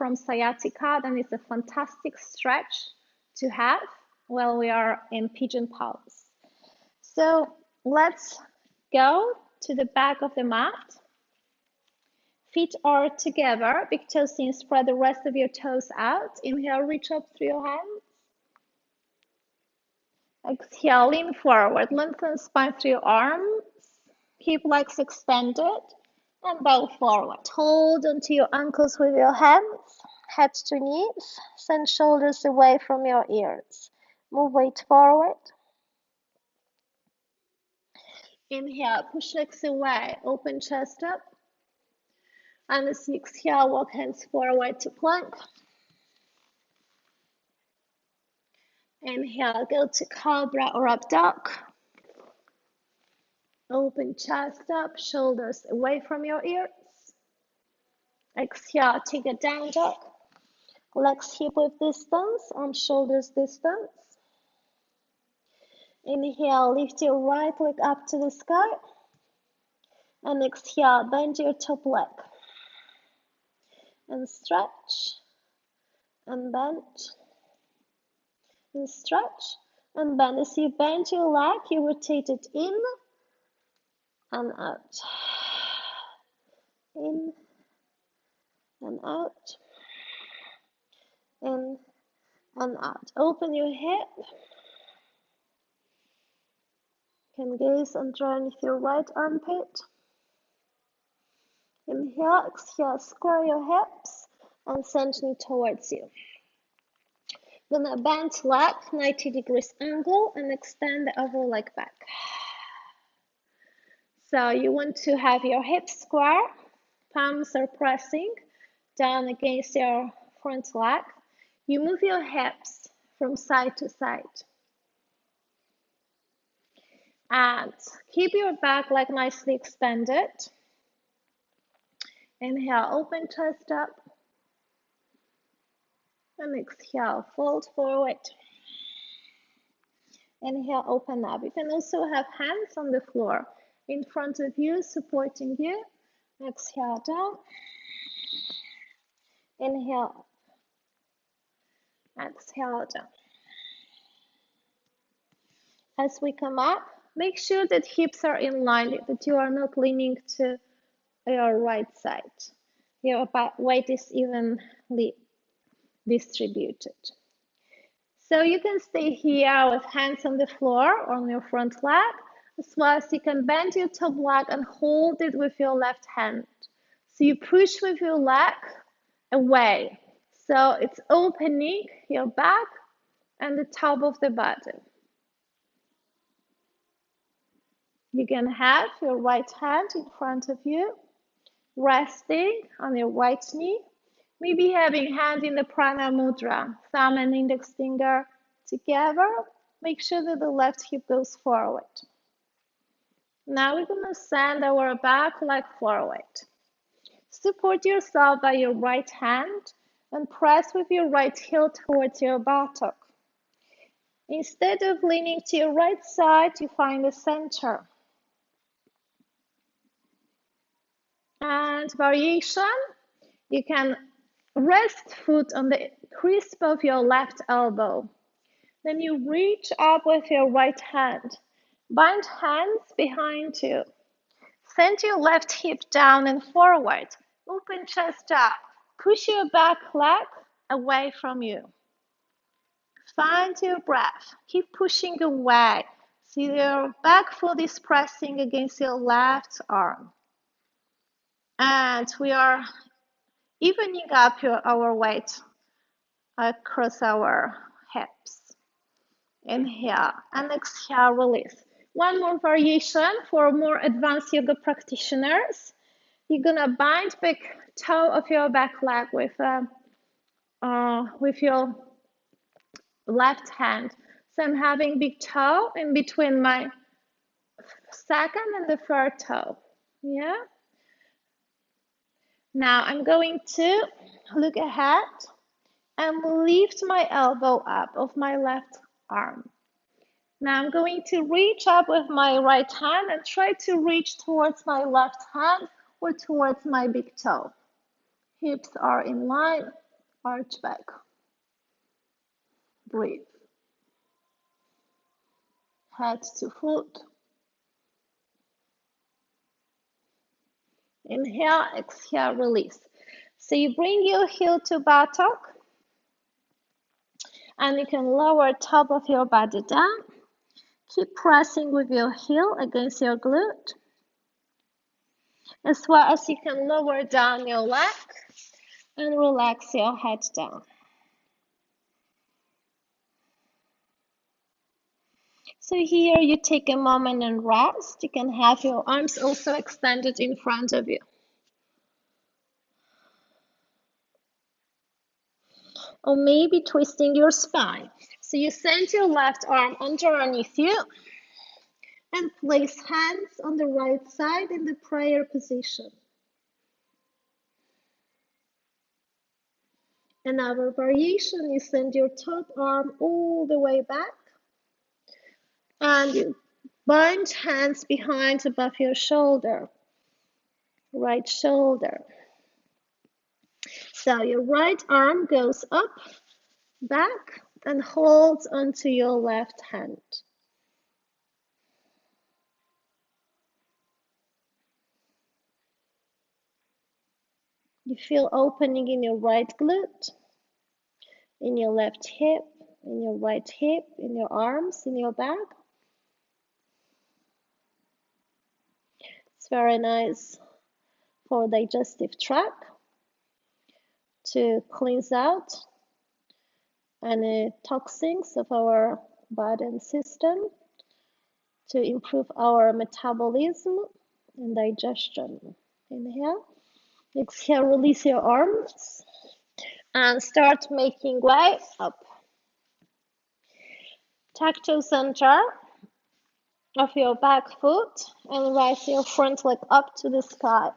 from sciatica, then it's a fantastic stretch to have while we are in pigeon pose. So let's go to the back of the mat. Feet are together, big toes in, spread the rest of your toes out. Inhale, reach up through your hands. Exhale, lean forward, lengthen spine through your arms. Keep legs extended and bow forward. Hold onto your ankles with your hands, head to knees. Send shoulders away from your ears. Move weight forward. Inhale, push legs away, open chest up. And as you exhale, walk hands forward to plank. Inhale, go to cobra or up dog. Open chest up, shoulders away from your ears. Exhale, take a down dog. Legs hip width distance, arms shoulders distance. Inhale, lift your right leg up to the sky. And exhale, bend your top leg. And stretch. And bend. And stretch. And bend. As you bend your leg, you rotate it in and out. In and out. In and out. Open your hip. You can gaze underneath your right armpit. Inhale, exhale, square your hips and send knee towards you. Gonna bend leg, 90 degrees angle, and extend the other leg back. So you want to have your hips square, palms are pressing down against your front leg. You move your hips from side to side. And keep your back leg nicely extended. Inhale, open chest up. And exhale, fold forward. Inhale, open up. You can also have hands on the floor in front of you, supporting you. Exhale, down. Inhale. Exhale, down. As we come up, make sure that hips are in line, that you are not leaning to your right side. Your weight is evenly distributed. So you can stay here with hands on the floor on your front leg, as well as you can bend your top leg and hold it with your left hand. So you push with your leg away. So it's opening your back and the top of the body. You can have your right hand in front of you, resting on your right knee. Maybe having hand in the prana mudra, thumb and index finger together. Make sure that the left hip goes forward. Now we're going to send our back leg forward. Support yourself by your right hand and press with your right heel towards your buttock. Instead of leaning to your right side, you find the center. And variation, you can rest foot on the crisp of your left elbow. Then you reach up with your right hand. Bind hands behind you. Send your left hip down and forward. Open chest up. Push your back leg away from you. Find your breath. Keep pushing away. See your back foot is pressing against your left arm. And we are evening up our weight across our hips. Inhale and exhale, release. One more variation for more advanced yoga practitioners. You're gonna bind big toe of your back leg with your left hand. So I'm having big toe in between my second and the third toe. Yeah. Now I'm going to look ahead and lift my elbow up of my left arm. Now I'm going to reach up with my right hand and try to reach towards my left hand or towards my big toe. Hips are in line. Arch back. Breathe. Head to foot. Inhale, exhale, release. So you bring your heel to buttock, and you can lower top of your body down. Keep pressing with your heel against your glute, as well as you can lower down your leg and relax your head down. So here you take a moment and rest. You can have your arms also extended in front of you. Or maybe twisting your spine. So you send your left arm underneath you and place hands on the right side in the prayer position. Another variation, you send your top arm all the way back and you bind hands behind above your shoulder, right shoulder. So your right arm goes up, back, and holds onto your left hand. You feel opening in your right glute, in your left hip, in your right hip, in your arms, in your back. It's very nice for digestive tract to cleanse out any toxins of our body and system, to improve our metabolism and digestion. Inhale. Exhale, release your arms and start making way up. Tactile center of your back foot and rise your front leg up to the sky.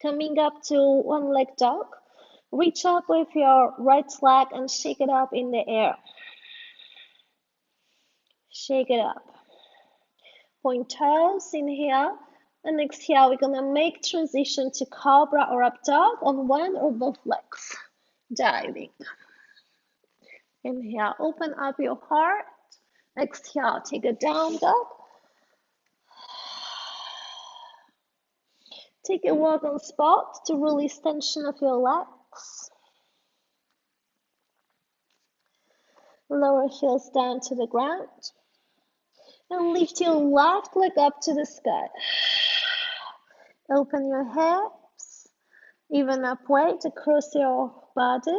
Coming up to one leg dog, reach up with your right leg and shake it up in the air. Shake it up. Point toes, inhale, and exhale. We're gonna make transition to cobra or up dog on one or both legs. Diving. Inhale, open up your heart. Exhale, take a down dog. Take a walk on spot to release tension of your legs. Lower heels down to the ground. And lift your left leg up to the sky. Open your hips. Even up weight across your body.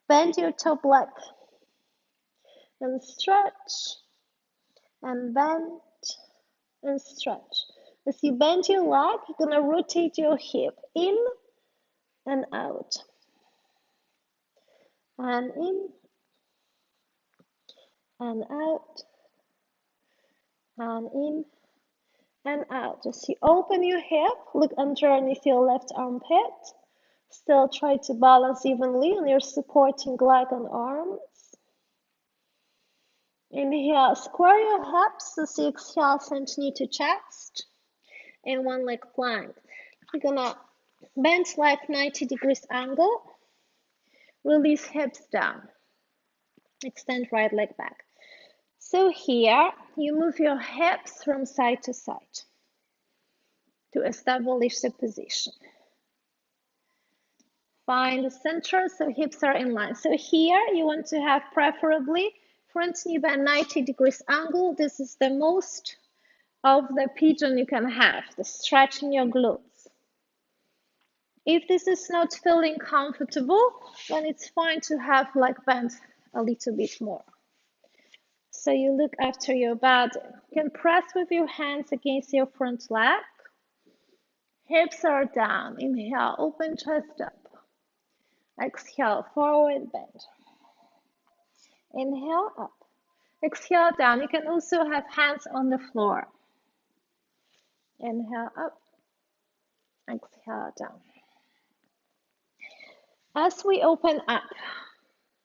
Bend your top leg. And stretch. And bend. And stretch. As you bend your leg, you're going to rotate your hip in and out. And in and out. And in and out. As you open your hip, look underneath your left armpit. Still try to balance evenly on your supporting leg and arms. Inhale, square your hips as you exhale, send knee to chest. And one leg plank. You're gonna bend leg 90 degrees angle. Release hips down. Extend right leg back. So here, you move your hips from side to side to establish the position. Find the center so hips are in line. So here, you want to have preferably front knee bend 90 degrees angle. This is the most of the pigeon you can have, the stretch in your glutes. If this is not feeling comfortable, then it's fine to have leg bend a little bit more. So you look after your body. You can press with your hands against your front leg. Hips are down. Inhale, open chest up. Exhale, forward bend. Inhale, up. Exhale, down. You can also have hands on the floor. Inhale, up. Exhale, down. As we open up,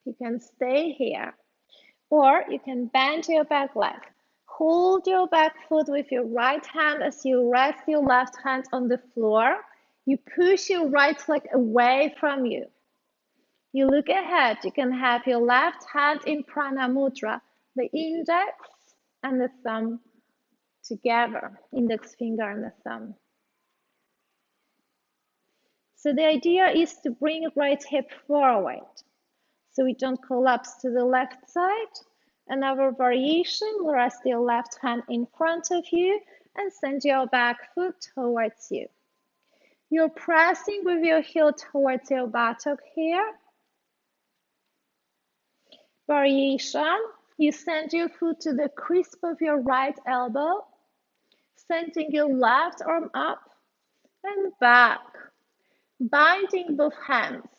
you can stay here. Or you can bend your back leg. Hold your back foot with your right hand as you rest your left hand on the floor. You push your right leg away from you. You look ahead. You can have your left hand in prana mudra, the index and the thumb together, index finger and the thumb. So the idea is to bring right hip forward so we don't collapse to the left side. Another variation, rest your left hand in front of you and send your back foot towards you. You're pressing with your heel towards your buttock here. Variation, you send your foot to the crisp of your right elbow, sending your left arm up and back, binding both hands,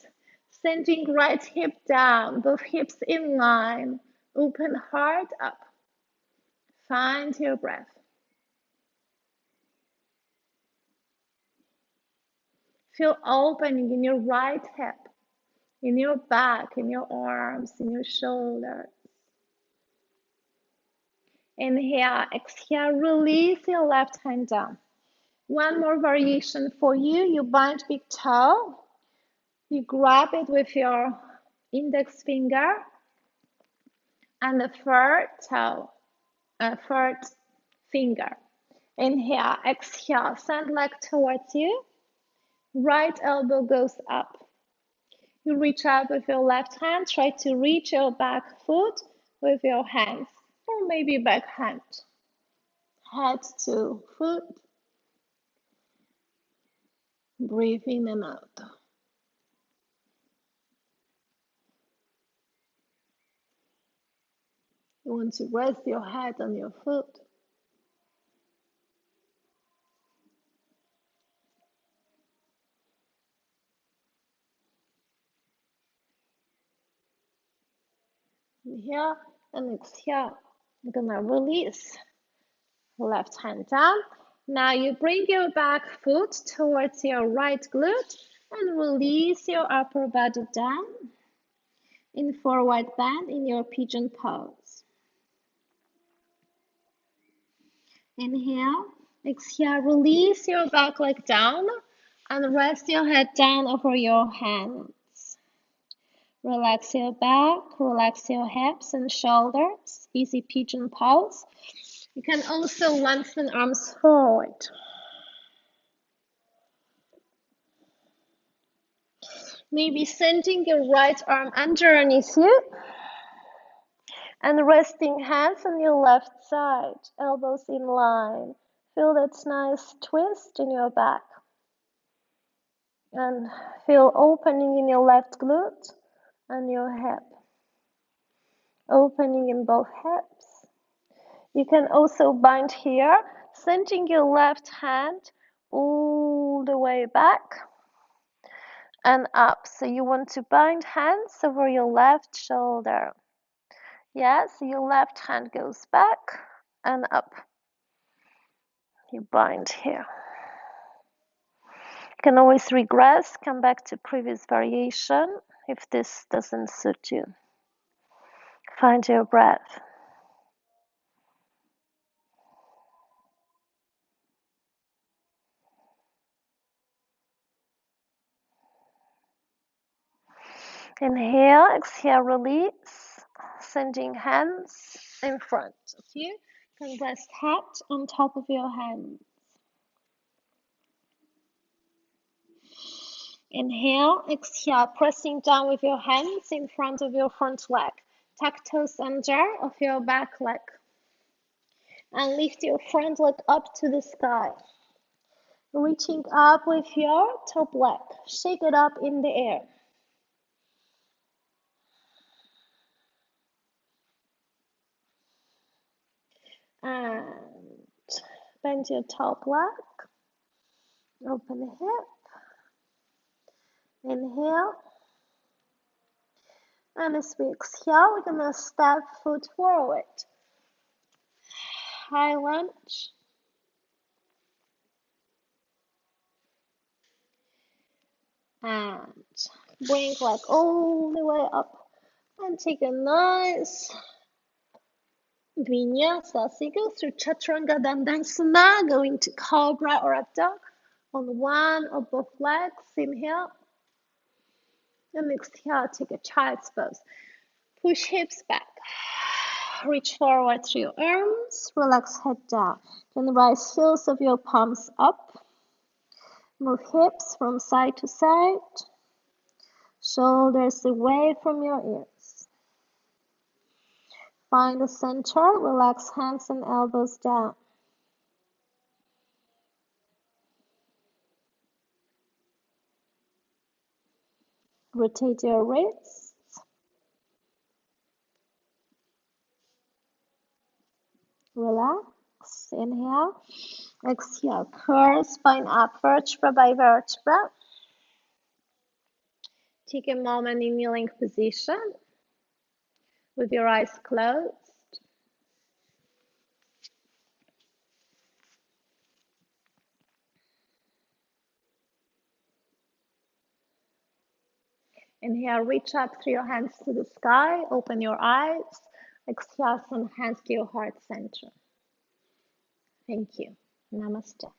sending right hip down, both hips in line, open heart up. Find your breath. Feel opening in your right hip, in your back, in your arms, in your shoulders. Inhale, exhale, release your left hand down. One more variation for you. You bind big toe. You grab it with your index finger and the third toe, third finger. Inhale, exhale, send leg towards you. Right elbow goes up. You reach out with your left hand. Try to reach your back foot with your hands, or maybe back hand. Head to foot. Breathe in and out. You want to rest your head on your foot. Inhale and exhale. I'm gonna release. Left hand down. Now you bring your back foot towards your right glute and release your upper body down in forward bend in your pigeon pose. Inhale, exhale, release your back leg down and rest your head down over your hands. Relax your back, relax your hips and shoulders. Easy pigeon pose. You can also lengthen arms forward. Maybe sending your right arm underneath you and resting hands on your left side, elbows in line. Feel that nice twist in your back. And feel opening in your left glute and your hip. Opening in both hips. You can also bind here, sending your left hand all the way back and up. So you want to bind hands over your left shoulder. Yeah, so your left hand goes back and up. You bind here. You can always regress, come back to previous variation if this doesn't suit you. Find your breath. Inhale, exhale, release. Sending hands in front of you. You can rest head on top of your hands. Inhale, exhale, pressing down with your hands in front of your front leg. Tuck toes under of your back leg. And lift your front leg up to the sky. Reaching up with your top leg. Shake it up in the air. And bend your top leg. Open the hip. Inhale. And as we exhale, we're going to step foot forward. High lunge. And bring leg all the way up. And take a nice Vinyasa. So you go through Chaturanga Dandasana, going to Cobra or Up Dog on one or both legs. Inhale. And exhale, take a child's pose. Push hips back. Reach forward through your arms. Relax head down. Then rise heels of your palms up. Move hips from side to side. Shoulders away from your ears. Find the center. Relax hands and elbows down. Rotate your wrists. Relax. Inhale. Exhale. Curl spine up, vertebra by vertebra. Take a moment in kneeling position with your eyes closed. Inhale, reach up through your hands to the sky. Open your eyes. Exhale, send hands to your heart center. Thank you. Namaste.